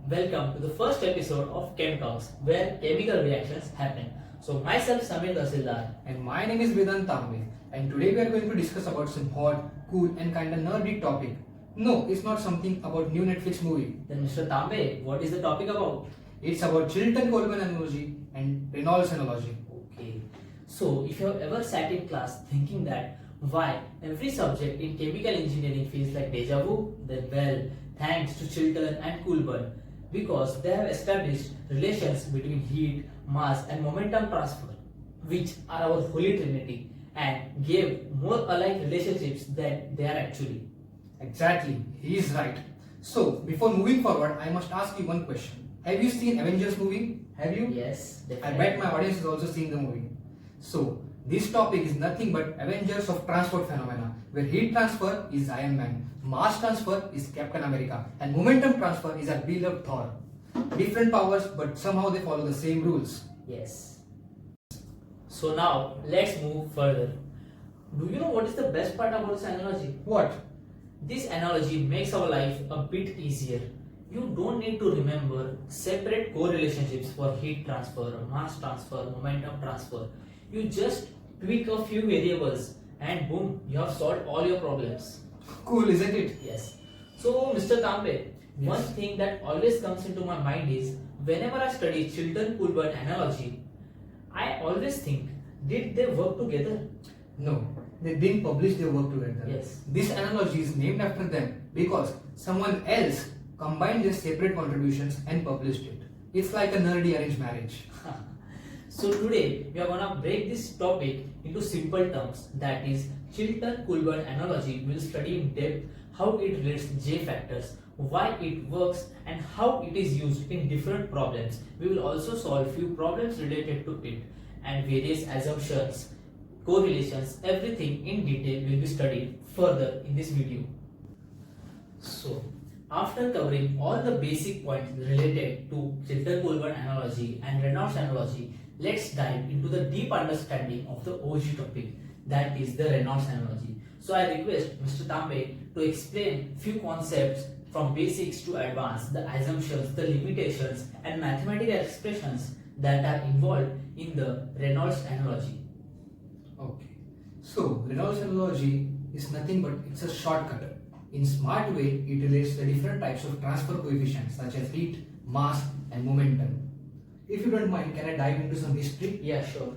Welcome to the first episode of Chem Talks, where chemical reactions happen. So myself Samir Dasildar. And my name is Vedant Tambe, and today we are going to discuss about some hot, cool and kinda nerdy topic. No, it's not something about new Netflix movie. Then Mr. Tambe, what is the topic about? It's about Chilton-Coleman analogy and Reynolds analogy. Okay. So if you have ever sat in class thinking that why every subject in chemical engineering feels like deja vu, then well, thanks to Chilton and Coleman, because they have established relations between heat, mass and momentum transfer, which are our holy trinity, and gave more alike relationships than they are actually. Exactly, he is right. So, before moving forward, I must ask you one question. Have you seen Avengers movie? Have you? Yes, I definitely. bet my audience has also seen the movie. So, this topic is nothing but Avengers of transport phenomena, where heat transfer is Iron Man, mass transfer is Captain America, and momentum transfer is our beloved Thor. Different powers, but somehow they follow the same rules. Yes. So now let's move further. Do you know what is the best part about this analogy? What? This analogy makes our life a bit easier. You don't need to remember separate correlationships for heat transfer, mass transfer, momentum transfer. You just tweak a few variables and boom, you have solved all your problems. Cool, isn't it? Yes. So, Mr. Tambe, one Yes. thing that always comes into my mind is whenever I study Chilton-Coleman analogy, I always think, did they work together? No, they didn't publish their work together. Yes. This analogy is named after them because someone else combined their separate contributions and published it. It's like a nerdy arranged marriage. So today we are gonna break this topic into simple terms, that is Chilton-Coleman analogy. Will study in depth how it relates J factors, why it works and how it is used in different problems. We will also solve few problems related to it and various assumptions, correlations, everything in detail will be studied further in this video. So after covering all the basic points related to Chilton-Coleman analogy and Reynolds analogy, let's dive into the deep understanding of the OG topic, that is the Reynolds analogy. So I request Mr. Tambe to explain few concepts from basics to advanced, the assumptions, the limitations and mathematical expressions that are involved in the Reynolds analogy. Okay. So, Reynolds analogy is nothing but it's a shortcut. In smart way, it relates the different types of transfer coefficients such as heat, mass and momentum. If you don't mind, can I dive into some history? Yeah, sure.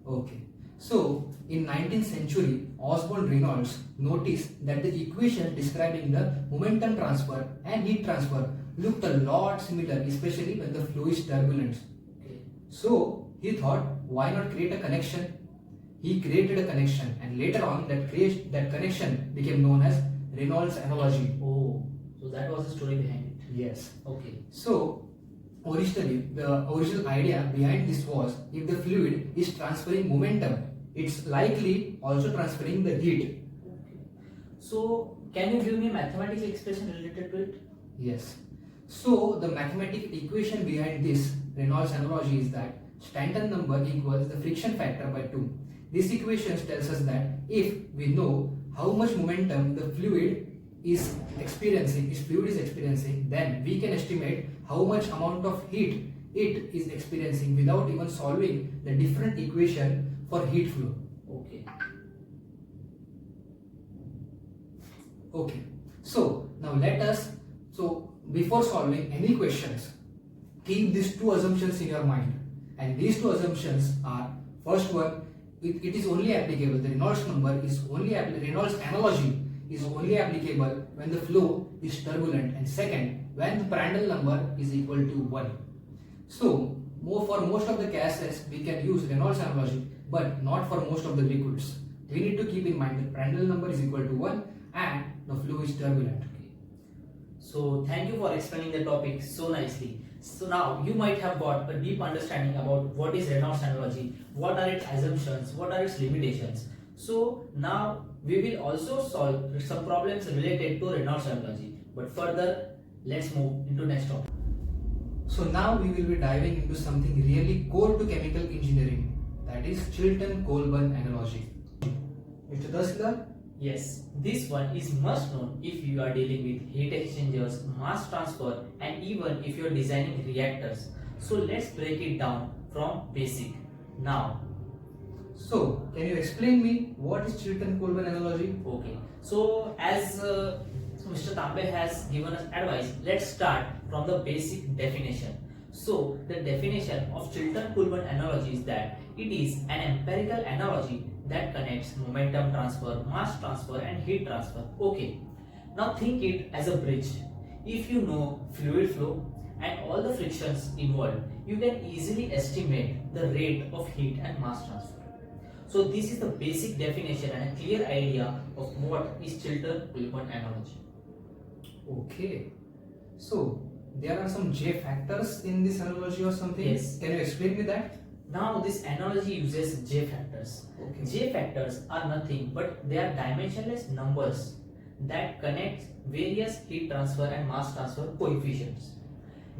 Okay. So, in 19th century, Osborne Reynolds noticed that the equations describing the momentum transfer and heat transfer looked a lot similar, especially when the flow is turbulent. Okay. So, he thought, why not create a connection? He created a connection and later on that connection became known as Reynolds analogy. Oh, so that was the story behind it. Yes. Okay. So, originally, the original idea behind this was if the fluid is transferring momentum, it's likely also transferring the heat. Okay. So, can you give me a mathematical expression related to it? Yes. So, the mathematical equation behind this Reynolds analogy is that Stanton number equals the friction factor by 2. This equation tells us that if we know how much momentum the fluid is experiencing, then we can estimate how much amount of heat it is experiencing without even solving the different equation for heat flow. Okay. Okay. So now before solving any questions, keep these two assumptions in your mind. And these two assumptions are, first one, it is only applicable, the Reynolds number is only Reynolds analogy is only applicable when the flow is turbulent, and second, when the Prandtl number is equal to 1. So, for most of the gases, we can use Reynolds analogy, but not for most of the liquids. We need to keep in mind that Prandtl number is equal to 1 and the flow is turbulent. Okay. So, thank you for explaining the topic so nicely. So now you might have got a deep understanding about what is Reynolds analogy, what are its assumptions, what are its limitations. So now we will also solve some problems related to Reynolds analogy. But further, let's move into next topic. So now we will be diving into something really core to chemical engineering, that is Chilton-Coleman analogy. Mr. Dasila, Yes, this one is must known if you are dealing with heat exchangers, mass transfer, and even if you are designing reactors. So let's break it down from basic. Now, So, can you explain me what is Chiltern-Coolman analogy? okay. So as Mr. Tambe has given us advice, let's start from the basic definition. So the definition of Chiltern-Coolman analogy is that it is an empirical analogy that connects momentum transfer, mass transfer and heat transfer. Okay. Now think it as a bridge. If you know fluid flow and all the frictions involved, you can easily estimate the rate of heat and mass transfer. So this is the basic definition and a clear idea of what is Chiltern-Coolman analogy. Okay. So, there are some J factors in this analogy or something? Yes. Can you explain me that? Now this analogy uses J factors. Okay. J factors are nothing but they are dimensionless numbers that connect various heat transfer and mass transfer coefficients.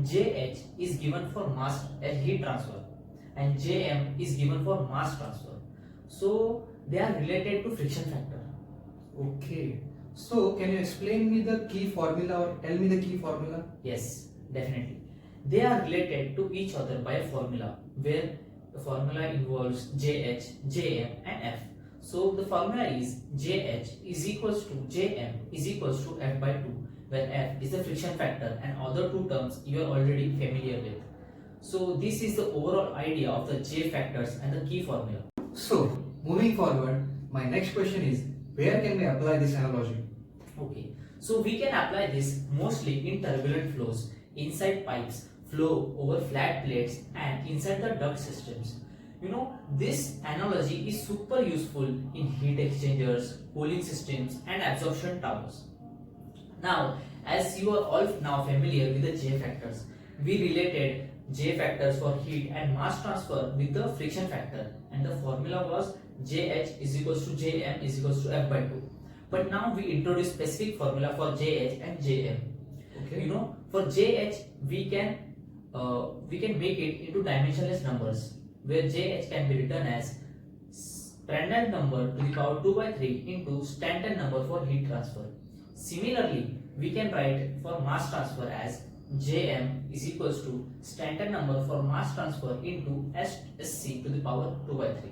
Jh is given for mass and heat transfer and Jm is given for mass transfer. So they are related to friction factor. Okay. So, can you explain me the key formula or tell me the key formula? Yes, definitely. They are related to each other by a formula where the formula involves JH, JM and F. So the formula is JH is equals to JM is equals to F by 2 where F is the friction factor and other two terms you are already familiar with. So this is the overall idea of the J factors and the key formula. So, moving forward, my next question is where can we apply this analogy? Okay, so we can apply this mostly in turbulent flows, inside pipes, flow over flat plates and inside the duct systems. You know, this analogy is super useful in heat exchangers, cooling systems and absorption towers. Now, as you are all now familiar with the J factors, we related J factors for heat and mass transfer with the friction factor and the formula was JH is equals to JM is equals to F by 2. But now we introduce specific formula for JH and JM. Okay. You know, for JH we can make it into dimensionless numbers where JH can be written as Prandtl number to the power 2 by 3 into Stanton number for heat transfer. Similarly, we can write for mass transfer as Jm is equals to Stanton number for mass transfer into SC to the power 2 by 3.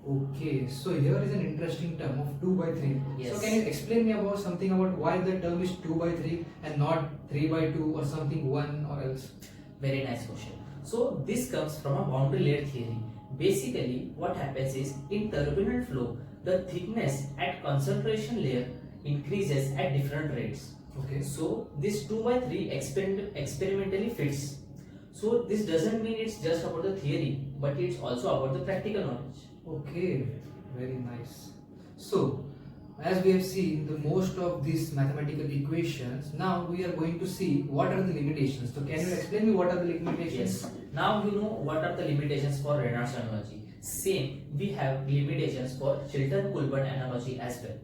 Okay, so here is an interesting term of 2 by 3. Yes. So can you explain me about something about why the term is 2 by 3 and not 3 by 2 or something 1 or else? Very nice question. So this comes from a boundary layer theory. Basically what happens is in turbulent flow the thickness at concentration layer increases at different rates. Okay. So this 2 by 3 experimentally fits. So this doesn't mean it's just about the theory but it's also about the practical knowledge. Okay, very nice. So, as we have seen the most of these mathematical equations, now we are going to see what are the limitations. So, can you explain me what are the limitations? Yes. Now you know what are the limitations for Reynolds analogy. Same, we have limitations for Chiltern-Coolman analogy as well.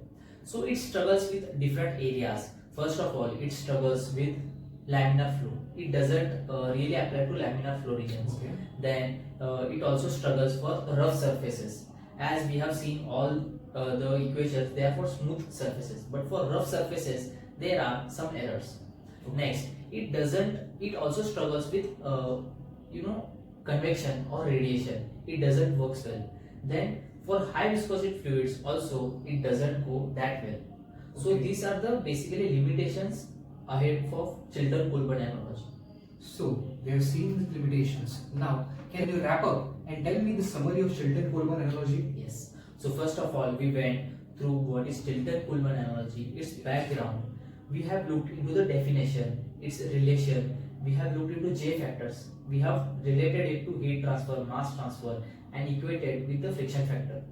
So it struggles with different areas. First of all, it struggles with laminar flow. It doesn't really apply to laminar flow regions. Okay. Then it also struggles for rough surfaces. As we have seen all the equations, they are for smooth surfaces. But for rough surfaces, there are some errors. Next, it also struggles with convection or radiation. It doesn't work well. Then for high viscosity fluids also it doesn't go that well. So Okay. these are the basically limitations ahead for Chiltern-Coolman analogy. So, we have seen the limitations. Now, can you wrap up and tell me the summary of Chiltern-Coolman analogy? Yes. So first of all, we went through what is Chiltern-Coolman analogy, its background. We have looked into the definition, its relation. We have looked into J factors. We have related it to heat transfer, mass transfer, and equated with the friction factor.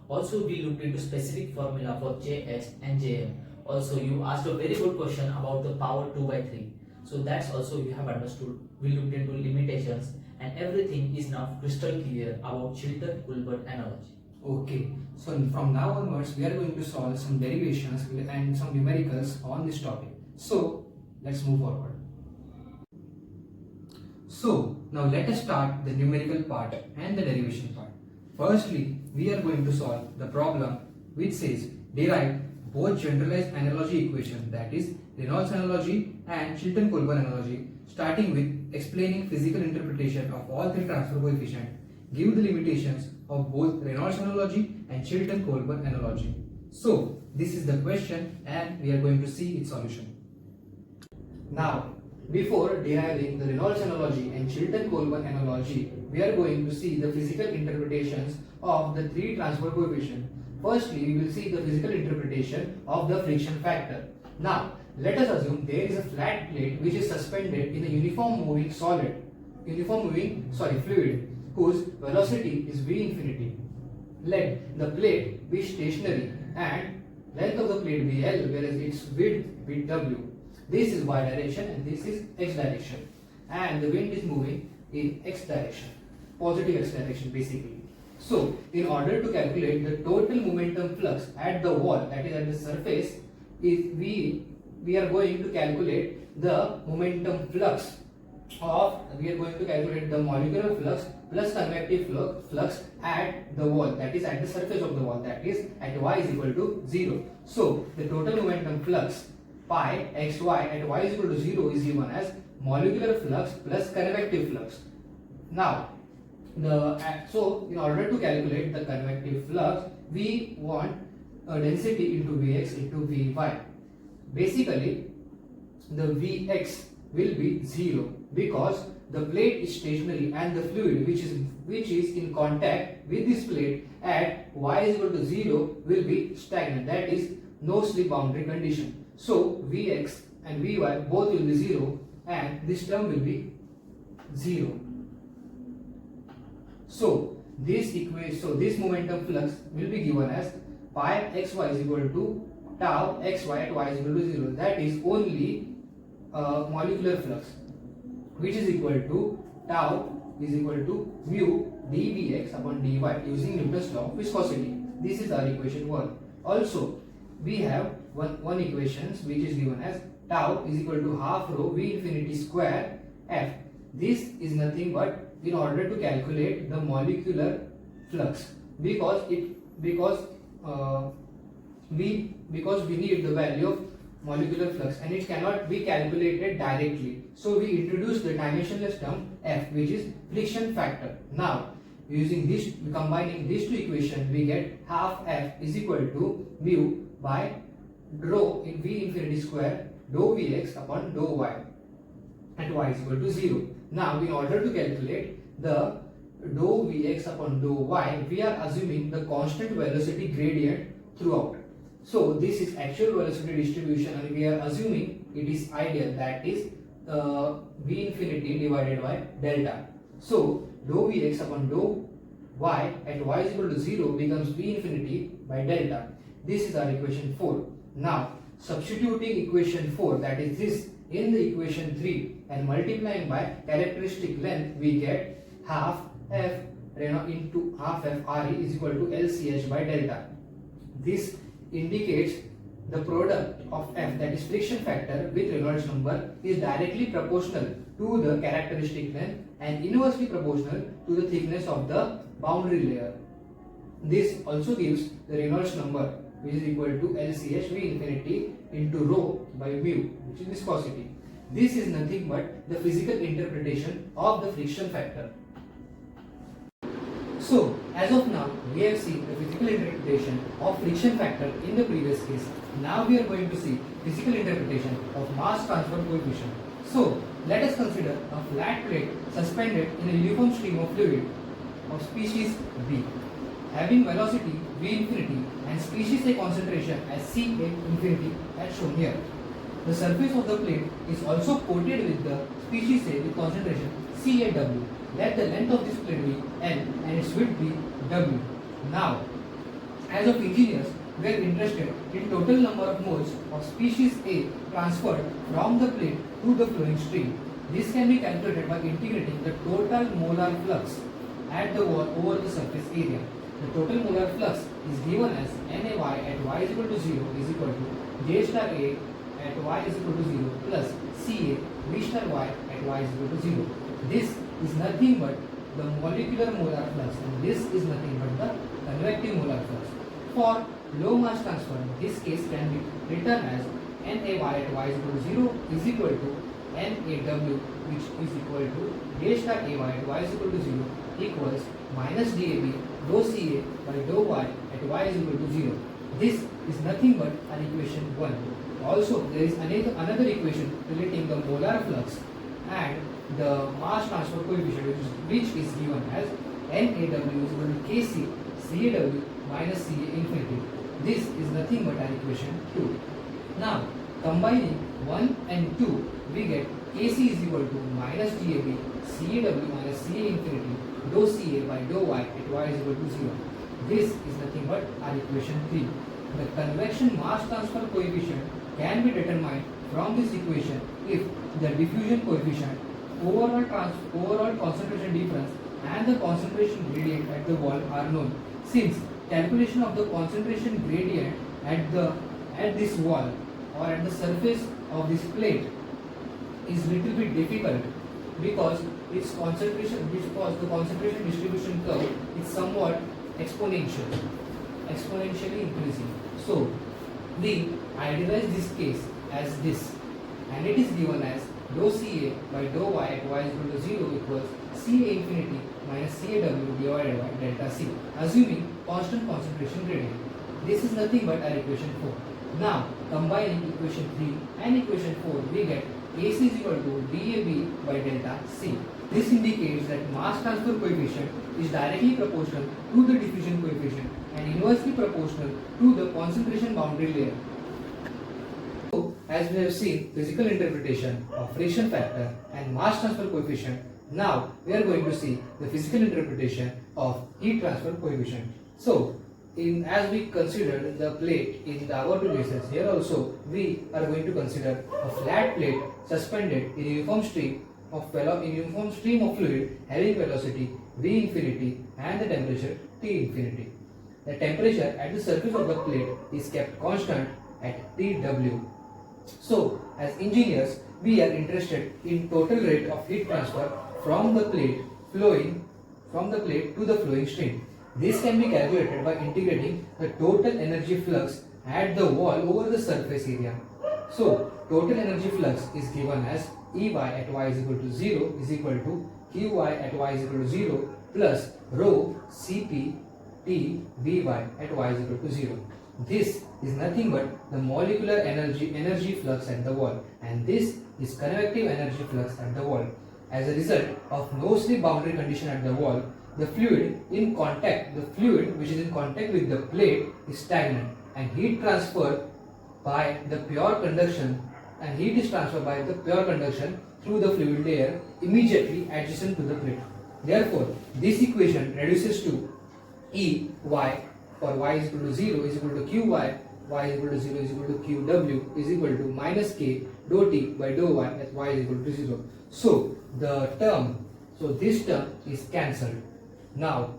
Also, we looked into specific formula for JH and JM. Also, you asked a very good question about the power 2 by 3. So that's also you have understood. We looked into limitations and everything is now crystal clear about Chiltern-Coolman analogy. Okay, so from now onwards, we are going to solve some derivations and some numericals on this topic. So, let's move forward. So, now let us start the numerical part and the derivation part. Firstly, we are going to solve the problem which says derive both generalized analogy equation, that is Reynolds analogy and Chilton-Colburn analogy, starting with explaining physical interpretation of all three transfer coefficients, give the limitations of both Reynolds analogy and Chilton-Colburn analogy. So this is the question and we are going to see its solution. Now, before deriving the Reynolds analogy and Chilton-Colburn analogy, we are going to see the physical interpretations of the three transfer coefficients. Firstly, we will see the physical interpretation of the friction factor. Now, let us assume there is a flat plate which is suspended in a uniform moving fluid whose velocity is v infinity. Let the plate be stationary and length of the plate be L, whereas its width be W. This is y direction and this is x direction, and the wind is moving in x direction, positive x direction basically. So, in order to calculate the total momentum flux at the wall, that is at the surface, we are going to calculate the momentum flux we are going to calculate the molecular flux plus convective flux at the wall, that is at the surface of the wall, that is at y is equal to 0. So, the total momentum flux pi xy at y is equal to 0 is given as molecular flux plus convective flux. Now, so in order to calculate the convective flux, we want a density into Vx into Vy. Basically, the Vx will be 0 because the plate is stationary and the fluid which is in contact with this plate at y is equal to 0 will be stagnant, that is no slip boundary condition. So Vx and Vy both will be 0 and this term will be 0. So this momentum flux will be given as pi xy is equal to tau xy at y is equal to 0. That is only molecular flux, which is equal to tau is equal to mu dvx upon dy using Newton's law of viscosity. This is our equation 1. Also, we have one equation which is given as tau is equal to half rho v infinity square f. This is nothing but in order to calculate the molecular flux because we need the value of molecular flux and it cannot be calculated directly. So we introduce the dimensionless term F, which is friction factor. Now, combining these two equations, we get half F is equal to mu by rho in v infinity square dou Vx upon dou y at y is equal to 0. Now, in order to calculate the dou Vx upon dou y, we are assuming the constant velocity gradient throughout. So this is actual velocity distribution and we are assuming it is ideal, that is v infinity divided by delta. So dou Vx upon dou y at y is equal to 0 becomes v infinity by delta. This is our equation 4. Now substituting equation 4, that is this, in the equation 3 and multiplying by characteristic length, we get half f into half f Re is equal to LCH by delta. This indicates the product of F, that is friction factor, with Reynolds number is directly proportional to the characteristic length and inversely proportional to the thickness of the boundary layer. This also gives the Reynolds number, which is equal to LCH V infinity into rho by mu, which is viscosity. This is nothing but the physical interpretation of the friction factor. So, as of now, we have seen the physical interpretation of friction factor in the previous case. Now we are going to see physical interpretation of mass transfer coefficient. So, let us consider a flat plate suspended in a uniform stream of fluid of species B, having velocity v infinity and species A concentration as Ca infinity as shown here. The surface of the plate is also coated with the species A with concentration CaW. Let the length of this plate be L and its width be W. Now, as of engineers, we are interested in total number of moles of species A transferred from the plate to the flowing stream. This can be calculated by integrating the total molar flux at the wall over the surface area. The total molar flux is given as NAY at y is equal to 0 is equal to J star A at y is equal to 0 plus Ca V star y at y is equal to 0. This is nothing but the molecular molar flux and this is nothing but the convective molar flux. For low mass transfer, in this case can be written as NAY at y is equal to 0 is equal to NAW, which is equal to d star AY at y is equal to 0 equals minus DAB dou CA by dou y at y is equal to 0. This is nothing but an equation 1. Also, there is another equation relating the molar flux and the mass transfer coefficient, which is given as NAW is equal to Kc CAW minus CA infinity. This is nothing but an equation 2. Now, combining 1 and 2, we get Kc is equal to minus DAB CAW minus CA infinity dou CA by dou y at y is equal to 0. This is nothing but our equation 3. The convection mass transfer coefficient can be determined from this equation if the diffusion coefficient, overall concentration difference and the concentration gradient at the wall are known. Since calculation of the concentration gradient at this wall or at the surface of this plate is little bit difficult because the concentration distribution curve is somewhat exponentially increasing. So we idealize this case as this, and it is given as dou CA by dou y at y is equal to 0 equals CA infinity minus CAW divided by delta C, assuming constant concentration gradient. This is nothing but our equation 4. Now, combining equation 3 and equation 4, we get Kc is equal to DAB by delta C. This indicates that mass transfer coefficient is directly proportional to the diffusion coefficient and inversely proportional to the concentration boundary layer. So, as we have seen physical interpretation of friction factor and mass transfer coefficient, now we are going to see the physical interpretation of heat transfer coefficient. So, as we considered the plate in the other two cases, here also we are going to consider a flat plate suspended in a uniform stream of fluid having velocity V infinity and the temperature T infinity. The temperature at the surface of the plate is kept constant at Tw. So, as engineers, we are interested in total rate of heat transfer from the plate to the flowing stream. This can be calculated by integrating the total energy flux at the wall over the surface area. So, total energy flux is given as Ey at y is equal to 0 is equal to Qy at y is equal to 0 plus rho Cp T Vy at y is equal to 0. This is nothing but the molecular energy flux at the wall, and this is convective energy flux at the wall. As a result of no slip boundary condition at the wall, the fluid which is in contact with the plate is stagnant, and heat is transferred by the pure conduction through the fluid layer immediately adjacent to the plate. Therefore, this equation reduces to Ey for y is equal to 0 is equal to Qy, y is equal to 0 is equal to Qw is equal to minus K dou T by dou y at y is equal to 0. So this term is cancelled. Now,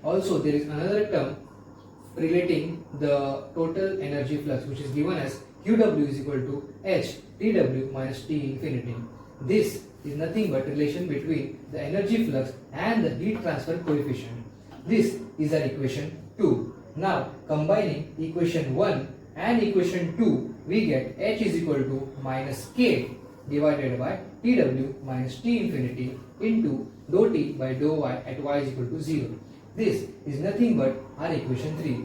also there is another term relating the total energy flux, which is given as Qw is equal to H Tw minus T infinity. This is nothing but relation between the energy flux and the heat transfer coefficient. This is our equation 2. Now, combining equation 1 and equation 2, we get H is equal to minus K divided by Tw minus T infinity into dou T by dou y at y is equal to 0. This is nothing but our equation 3.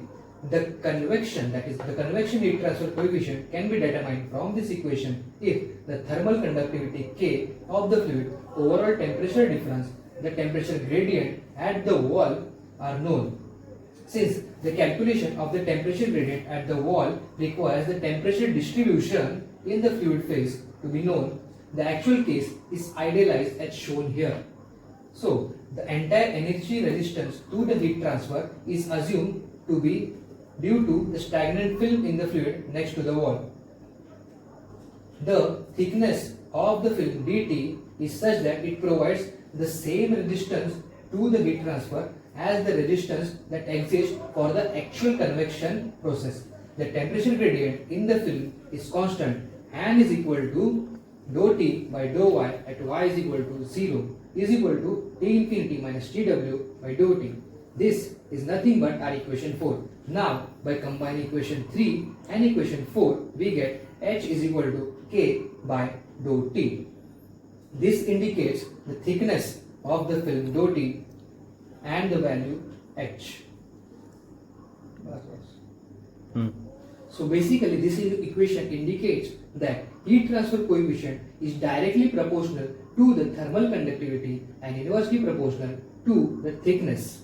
The convection heat transfer coefficient can be determined from this equation if the thermal conductivity K of the fluid, overall temperature difference, the temperature gradient at the wall are known. Since the calculation of the temperature gradient at the wall requires the temperature distribution in the fluid phase to be known, the actual case is idealized as shown here. So, the entire energy resistance to the heat transfer is assumed to be due to the stagnant film in the fluid next to the wall. The thickness of the film dt is such that it provides the same resistance to the heat transfer as the resistance that exists for the actual convection process. The temperature gradient in the film is constant and is equal to dou T by dou y at y is equal to 0 is equal to T infinity minus Tw by dou T. This is nothing but our equation 4. Now, by combining equation 3 and equation 4, we get H is equal to K by dou T. This indicates the thickness of the film dou T and the value H. So basically this equation indicates that heat transfer coefficient is directly proportional to the thermal conductivity and inversely proportional to the thickness.